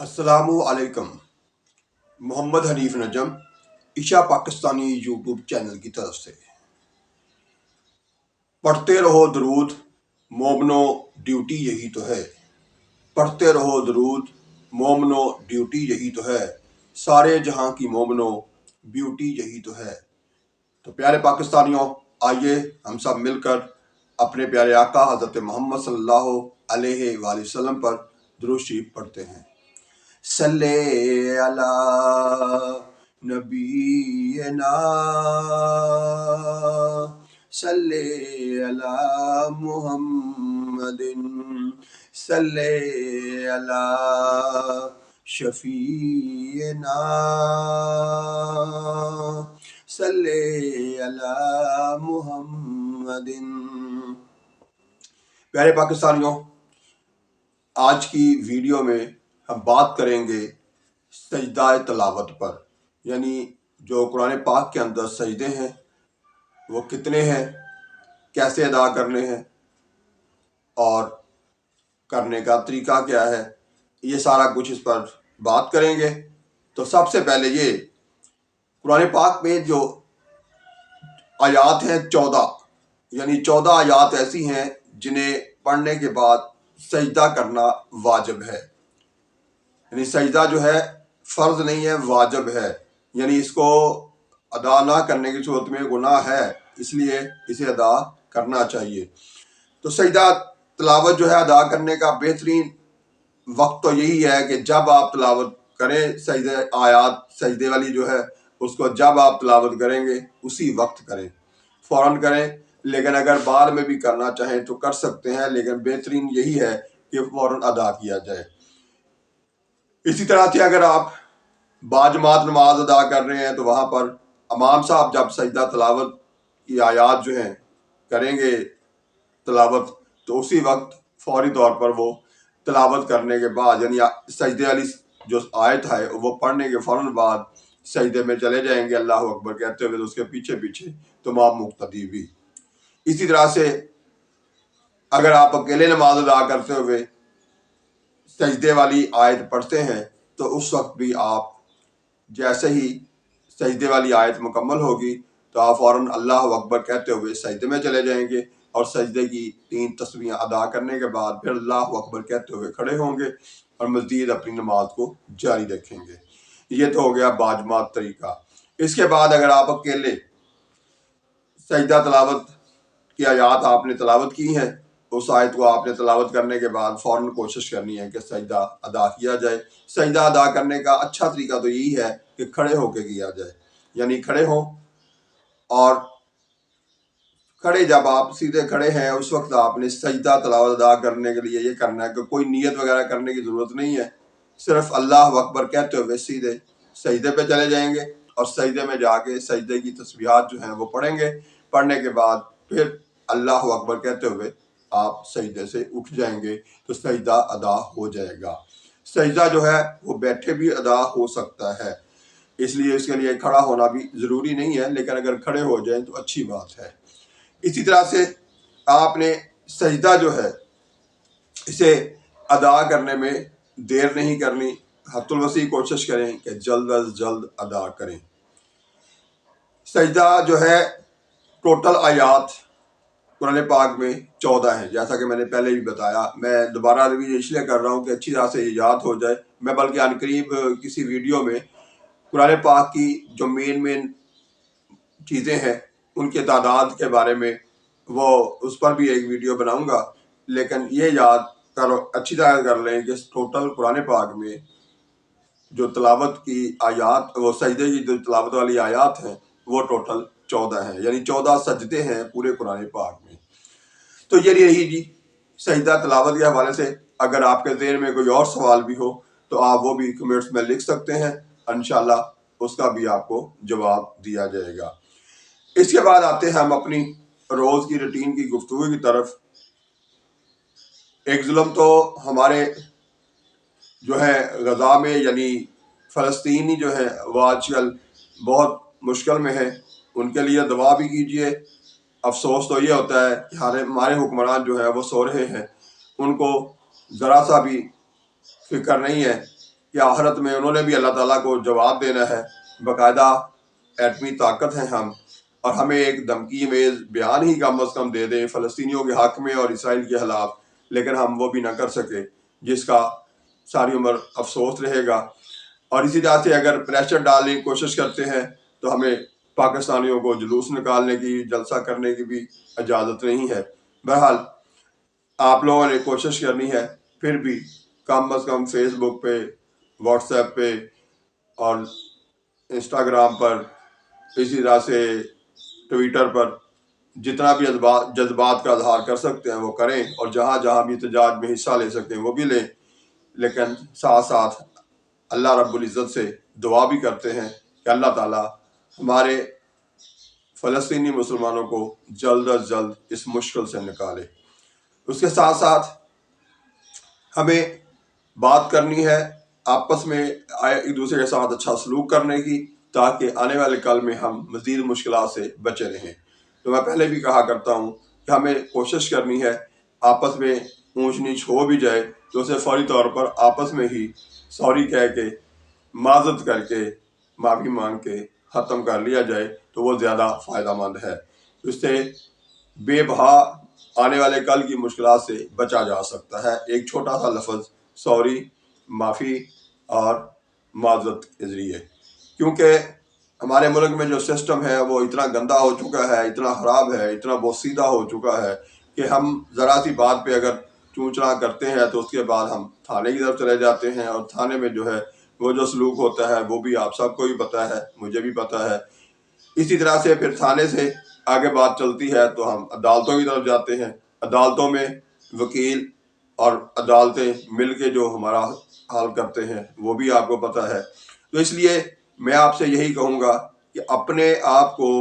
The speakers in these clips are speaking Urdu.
السلام علیکم۔ محمد حنیف نجم عشا پاکستانی یوٹیوب چینل کی طرف سے پڑھتے رہو درود مومنو، ڈیوٹی یہی تو ہے۔ پڑھتے رہو درود مومنو، ڈیوٹی یہی تو ہے۔ سارے جہاں کی مومنو، بیوٹی یہی تو ہے۔ تو پیارے پاکستانیوں، آئیے ہم سب مل کر اپنے پیارے آقا حضرت محمد صلی اللہ علیہ وآلہ وسلم پر درود شریف پڑھتے ہیں۔ صلی علی نبینا، صلی علی محمد، صلی علی شفیعنا، صلی علی محمد۔ پیارے پاکستانیوں، آج کی ویڈیو میں ہم بات کریں گے سجدہ تلاوت پر، یعنی جو قرآن پاک کے اندر سجدے ہیں وہ کتنے ہیں، کیسے ادا کرنے ہیں اور کرنے کا طریقہ کیا ہے، یہ سارا کچھ اس پر بات کریں گے۔ تو سب سے پہلے یہ قرآن پاک میں جو آیات ہیں 14، یعنی 14 آیات ایسی ہیں جنہیں پڑھنے کے بعد سجدہ کرنا واجب ہے، یعنی سجدہ جو ہے فرض نہیں ہے، واجب ہے، یعنی اس کو ادا نہ کرنے کی صورت میں گناہ ہے، اس لیے اسے ادا کرنا چاہیے۔ تو سجدہ تلاوت جو ہے ادا کرنے کا بہترین وقت تو یہی ہے کہ جب آپ تلاوت کریں سجدے آیات، سجدے والی جو ہے اس کو جب آپ تلاوت کریں گے اسی وقت کریں، فوراً کریں۔ لیکن اگر بعد میں بھی کرنا چاہیں تو کر سکتے ہیں، لیکن بہترین یہی ہے کہ فوراً ادا کیا جائے۔ اسی طرح سے اگر آپ باجماعت نماز ادا کر رہے ہیں تو وہاں پر امام صاحب جب سجدہ تلاوت کی آیات جو ہیں کریں گے تلاوت، تو اسی وقت فوری طور پر وہ تلاوت کرنے کے بعد، یعنی سجدے والی جو آیت ہے وہ پڑھنے کے فوراً بعد سجدے میں چلے جائیں گے اللہ اکبر کہتے ہوئے، اس کے پیچھے پیچھے تمام مقتدی بھی۔ اسی طرح سے اگر آپ اکیلے نماز ادا کرتے ہوئے سجدے والی آیت پڑھتے ہیں تو اس وقت بھی آپ جیسے ہی سجدے والی آیت مکمل ہوگی تو آپ فوراً اللہ اکبر کہتے ہوئے سجدے میں چلے جائیں گے، اور سجدے کی 3 تسبیحیں ادا کرنے کے بعد پھر اللہ اکبر کہتے ہوئے کھڑے ہوں گے اور مزید اپنی نماز کو جاری رکھیں گے۔ یہ تو ہو گیا باجماعت طریقہ۔ اس کے بعد اگر آپ اکیلے سجدہ تلاوت کی آیات آپ نے تلاوت کی ہیں، اس آیت کو آپ نے تلاوت کرنے کے بعد فوراً کوشش کرنی ہے کہ سجدہ ادا کیا جائے۔ سجدہ ادا کرنے کا اچھا طریقہ تو یہی ہے کہ کھڑے ہو کے کیا جائے، یعنی کھڑے ہوں، اور کھڑے جب آپ سیدھے کھڑے ہیں اس وقت آپ نے سجدہ تلاوت ادا کرنے کے لیے یہ کرنا ہے کہ کوئی نیت وغیرہ کرنے کی ضرورت نہیں ہے، صرف اللہ اکبر کہتے ہوئے سیدھے سجدے پہ چلے جائیں گے، اور سجدے میں جا کے سجدے کی تسبیحات جو ہیں وہ پڑھیں گے۔ پڑھنے کے بعد پھر اللہ اکبر کہتے ہوئے آپ سجدے سے اٹھ جائیں گے تو سجدہ ادا ہو جائے گا۔ سجدہ جو ہے وہ بیٹھے بھی ادا ہو سکتا ہے، اس لیے اس کے لیے کھڑا ہونا بھی ضروری نہیں ہے، لیکن اگر کھڑے ہو جائیں تو اچھی بات ہے۔ اسی طرح سے آپ نے سجدہ جو ہے اسے ادا کرنے میں دیر نہیں کرنی، حد الوسیع کوشش کریں کہ جلد از جلد ادا کریں۔ سجدہ جو ہے ٹوٹل آیات قرآن پاک میں 14 ہیں، جیسا کہ میں نے پہلے بھی بتایا۔ میں دوبارہ ریویژن اس لیے کر رہا ہوں کہ اچھی طرح سے یہ یاد ہو جائے۔ میں بلکہ عن قریب کسی ویڈیو میں قرآن پاک کی جو مین چیزیں ہیں ان کے تعداد کے بارے میں وہ اس پر بھی ایک ویڈیو بناؤں گا، لیکن یہ یاد کرو، اچھی طرح کر لیں کہ ٹوٹل قرآن پاک میں جو تلاوت کی آیات، وہ سجدے کی جو تلاوت والی آیات ہیں وہ ٹوٹل 14 ہیں، یعنی 14 سجدے ہیں پورے قرآن پاک میں۔ تو یہ رہی جی سجدہ تلاوت کے حوالے سے۔ اگر آپ کے ذہن میں کوئی اور سوال بھی ہو تو آپ وہ بھی کمنٹس میں لکھ سکتے ہیں، انشاءاللہ اس کا بھی آپ کو جواب دیا جائے گا۔ اس کے بعد آتے ہیں ہم اپنی روز کی روٹین کی گفتگو کی طرف۔ ایک ظلم تو ہمارے جو ہے غزہ میں، یعنی فلسطینی جو ہے وہ آج کل بہت مشکل میں ہے، ان کے لیے دعا بھی کیجیے۔ افسوس تو یہ ہوتا ہے کہ ہمارے حکمران جو ہے وہ سو رہے ہیں، ان کو ذرا سا بھی فکر نہیں ہے کہ آخرت میں انہوں نے بھی اللہ تعالیٰ کو جواب دینا ہے. باقاعدہ ایٹمی طاقت ہیں ہم، اور ہمیں ایک دھمکی میز بیان ہی کم از کم دے دیں فلسطینیوں کے حق میں اور اسرائیل کے خلاف، لیکن ہم وہ بھی نہ کر سکے، جس کا ساری عمر افسوس رہے گا. اور اسی طرح سے اگر پریشر ڈالنے کی کوشش کرتے ہیں تو ہمیں پاکستانیوں کو جلوس نکالنے کی، جلسہ کرنے کی بھی اجازت نہیں ہے. بہرحال آپ لوگوں نے کوشش کرنی ہے، پھر بھی کم از کم فیس بک پہ، واٹس ایپ پہ اور انسٹاگرام پر، اسی طرح سے ٹویٹر پر جتنا بھی جذبات کا اظہار کر سکتے ہیں وہ کریں، اور جہاں جہاں بھی احتجاج میں حصہ لے سکتے ہیں وہ بھی لیں. لیکن ساتھ ساتھ اللہ رب العزت سے دعا بھی کرتے ہیں کہ اللہ تعالیٰ ہمارے فلسطینی مسلمانوں کو جلد از جلد اس مشکل سے نکالے. اس کے ساتھ ساتھ ہمیں بات کرنی ہے آپس میں ایک دوسرے کے ساتھ اچھا سلوک کرنے کی، تاکہ آنے والے کل میں ہم مزید مشکلات سے بچے رہیں. تو میں پہلے بھی کہا کرتا ہوں کہ ہمیں کوشش کرنی ہے آپس میں اونچ نیچ ہو بھی جائے تو اسے فوری طور پر آپس میں ہی سوری کہہ کے، معذرت کر کے، معافی مانگ کے ختم کر لیا جائے تو وہ زیادہ فائدہ مند ہے. اس سے بے بہا آنے والے کل کی مشکلات سے بچا جا سکتا ہے ایک چھوٹا سا لفظ سوری، معافی اور معذرت کے ذریعے. کیونکہ ہمارے ملک میں جو سسٹم ہے وہ اتنا گندا ہو چکا ہے، اتنا خراب ہے، اتنا بوسیدہ ہو چکا ہے کہ ہم ذرا سی بات پہ اگر چونچنا کرتے ہیں تو اس کے بعد ہم تھانے کی طرف چلے جاتے ہیں، اور تھانے میں جو ہے وہ جو سلوک ہوتا ہے وہ بھی آپ سب کو بھی پتہ ہے، مجھے بھی پتہ ہے. اسی طرح سے پھر تھانے سے آگے بات چلتی ہے تو ہم عدالتوں کی طرف جاتے ہیں. عدالتوں میں وکیل اور عدالتیں مل کے جو ہمارا حل کرتے ہیں وہ بھی آپ کو پتہ ہے. تو اس لیے میں آپ سے یہی کہوں گا کہ اپنے آپ کو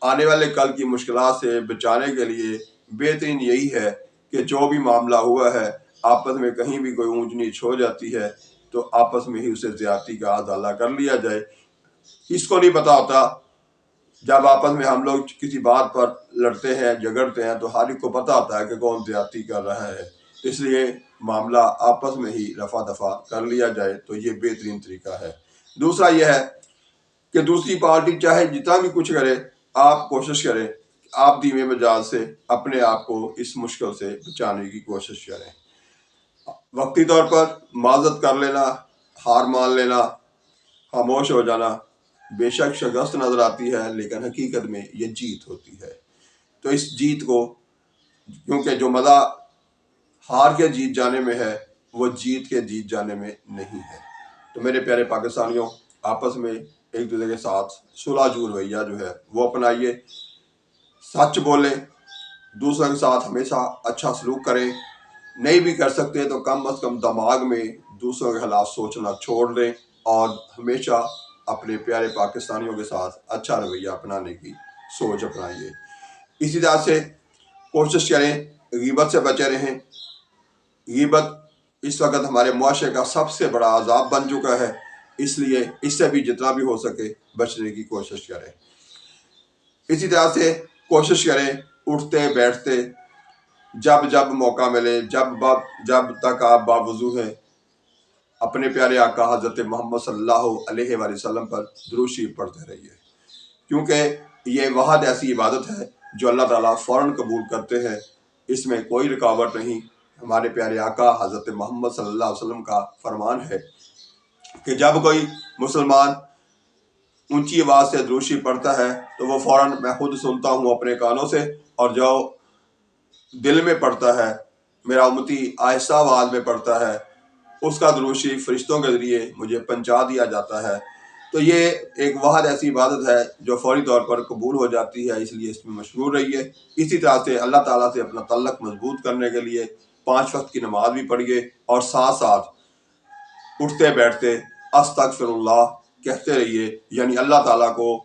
آنے والے کل کی مشکلات سے بچانے کے لیے بہترین یہی ہے کہ جو بھی معاملہ ہوا ہے آپس میں کہیں بھی کوئی اونچ نیچ ہو جاتی ہے تو آپس میں ہی اسے زیادتی کا ازالہ کر لیا جائے. اس کو نہیں پتا ہوتا، جب آپس میں ہم لوگ کسی بات پر لڑتے ہیں، جھگڑتے ہیں، تو ہر ایک کو پتا ہوتا ہے کہ کون زیادتی کر رہا ہے. اس لیے معاملہ آپس میں ہی رفع دفع کر لیا جائے تو یہ بہترین طریقہ ہے. دوسرا یہ ہے کہ دوسری پارٹی چاہے جتنا بھی کچھ کرے، آپ کوشش کریں کہ آپ دھیمے مزاج سے اپنے آپ کو اس مشکل سے بچانے کی کوشش کریں. وقتی طور پر معذرت کر لینا، ہار مان لینا، خاموش ہو جانا بے شک شکست نظر آتی ہے، لیکن حقیقت میں یہ جیت ہوتی ہے. تو اس جیت کو، کیونکہ جو مزہ ہار کے جیت جانے میں ہے وہ جیت کے جیت جانے میں نہیں ہے. تو میرے پیارے پاکستانیوں، آپس میں ایک دوسرے کے ساتھ صلح جو رویہ جو ہے وہ اپنائیے، سچ بولیں، دوسروں کے ساتھ ہمیشہ اچھا سلوک کریں. نہیں بھی کر سکتے تو کم از کم دماغ میں دوسروں کے خلاف سوچنا چھوڑ دیں، اور ہمیشہ اپنے پیارے پاکستانیوں کے ساتھ اچھا رویہ اپنانے کی سوچ اپنائیے. اسی طرح سے کوشش کریں غیبت سے بچے رہیں. غیبت اس وقت ہمارے معاشرے کا سب سے بڑا عذاب بن چکا ہے، اس لیے اس سے بھی جتنا بھی ہو سکے بچنے کی کوشش کریں. اسی طرح سے کوشش کریں اٹھتے بیٹھتے جب جب موقع ملے، جب تک آپ باوضو ہیں، اپنے پیارے آقا حضرت محمد صلی اللہ علیہ وآلہ وسلم پر درود شریف پڑھتے رہیے. کیونکہ یہ واحد ایسی عبادت ہے جو اللہ تعالیٰ فوراً قبول کرتے ہیں، اس میں کوئی رکاوٹ نہیں. ہمارے پیارے آقا حضرت محمد صلی اللہ علیہ وسلم کا فرمان ہے کہ جب کوئی مسلمان اونچی آواز سے درود شریف پڑھتا ہے تو وہ فوراً میں خود سنتا ہوں اپنے کانوں سے، اور جو دل میں پڑھتا ہے، میرا امتی آہستہ آواز میں پڑھتا ہے، اس کا درود شریف فرشتوں کے ذریعے مجھے پہنچا دیا جاتا ہے. تو یہ ایک واحد ایسی عبادت ہے جو فوری طور پر قبول ہو جاتی ہے، اس لیے اس میں مشغول رہیے. اسی طرح سے اللہ تعالیٰ سے اپنا تعلق مضبوط کرنے کے لیے 5 وقت کی نماز بھی پڑھیے، اور ساتھ ساتھ اٹھتے بیٹھتے استغفر اللہ کہتے رہیے. یعنی اللہ تعالیٰ کو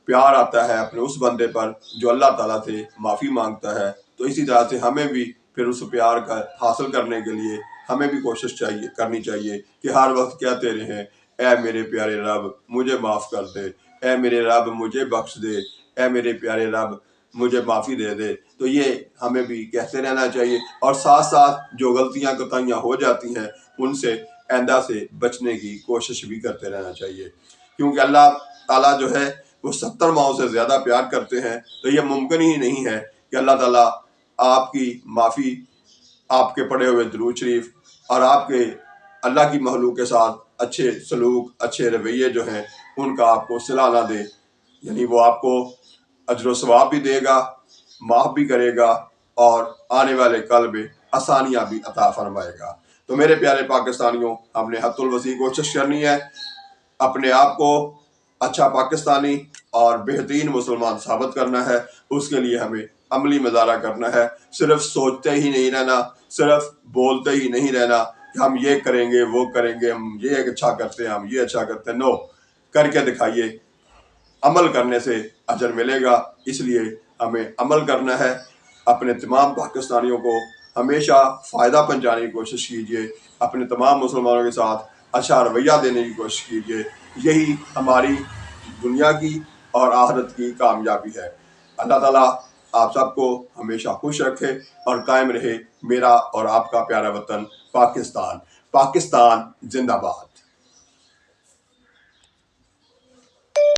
پیار آتا ہے اپنے اس بندے پر جو اللہ تعالیٰ سے معافی مانگتا ہے. تو اسی طرح سے ہمیں بھی پھر اس پیار کا حاصل کرنے کے لیے ہمیں بھی کوشش کرنی چاہیے کہ ہر وقت کہتے رہیں، اے میرے پیارے رب مجھے معاف کر دے، اے میرے رب مجھے بخش دے، اے میرے پیارے رب مجھے معافی دے دے. تو یہ ہمیں بھی کہتے رہنا چاہیے، اور ساتھ ساتھ جو غلطیاں کوتاہیاں ہو جاتی ہیں ان سے آئندہ سے بچنے کی کوشش بھی کرتے رہنا چاہیے، کیونکہ اللہ تعالیٰ جو ہے وہ 70 ماؤں سے زیادہ پیار کرتے ہیں، تو یہ ممکن ہی نہیں ہے کہ اللہ تعالیٰ آپ کی معافی، آپ کے پڑھے ہوئے درود شریف اور آپ کے اللہ کی مخلوق کے ساتھ اچھے سلوک، اچھے رویے جو ہیں ان کا آپ کو صلہ نہ دے۔ یعنی وہ آپ کو اجر و ثواب بھی دے گا، معاف بھی کرے گا، اور آنے والے کل میں آسانیاں بھی عطا فرمائے گا۔ تو میرے پیارے پاکستانیوں، ہم نے حد الوسیع کوشش کرنی ہے، اپنے آپ کو اچھا پاکستانی اور بہترین مسلمان ثابت کرنا ہے۔ اس کے لیے ہمیں عملی مظاہرہ کرنا ہے، صرف سوچتے ہی نہیں رہنا، صرف بولتے ہی نہیں رہنا کہ ہم یہ کریں گے، وہ کریں گے، ہم یہ اچھا کرتے ہیں، ہم یہ اچھا کرتے ہیں۔ نو، کر کے دکھائیے، عمل کرنے سے اجر ملے گا۔ اس لیے ہمیں عمل کرنا ہے۔ اپنے تمام پاکستانیوں کو ہمیشہ فائدہ پہنچانے کی کوشش کیجیے، اپنے تمام مسلمانوں کے ساتھ اچھا رویہ دینے کی کوشش کیجیے۔ یہی ہماری دنیا کی اور آخرت کی کامیابی ہے۔ اللہ تعالیٰ آپ سب کو ہمیشہ خوش رکھے اور قائم رہے میرا اور آپ کا پیارا وطن پاکستان۔ پاکستان زندہ باد۔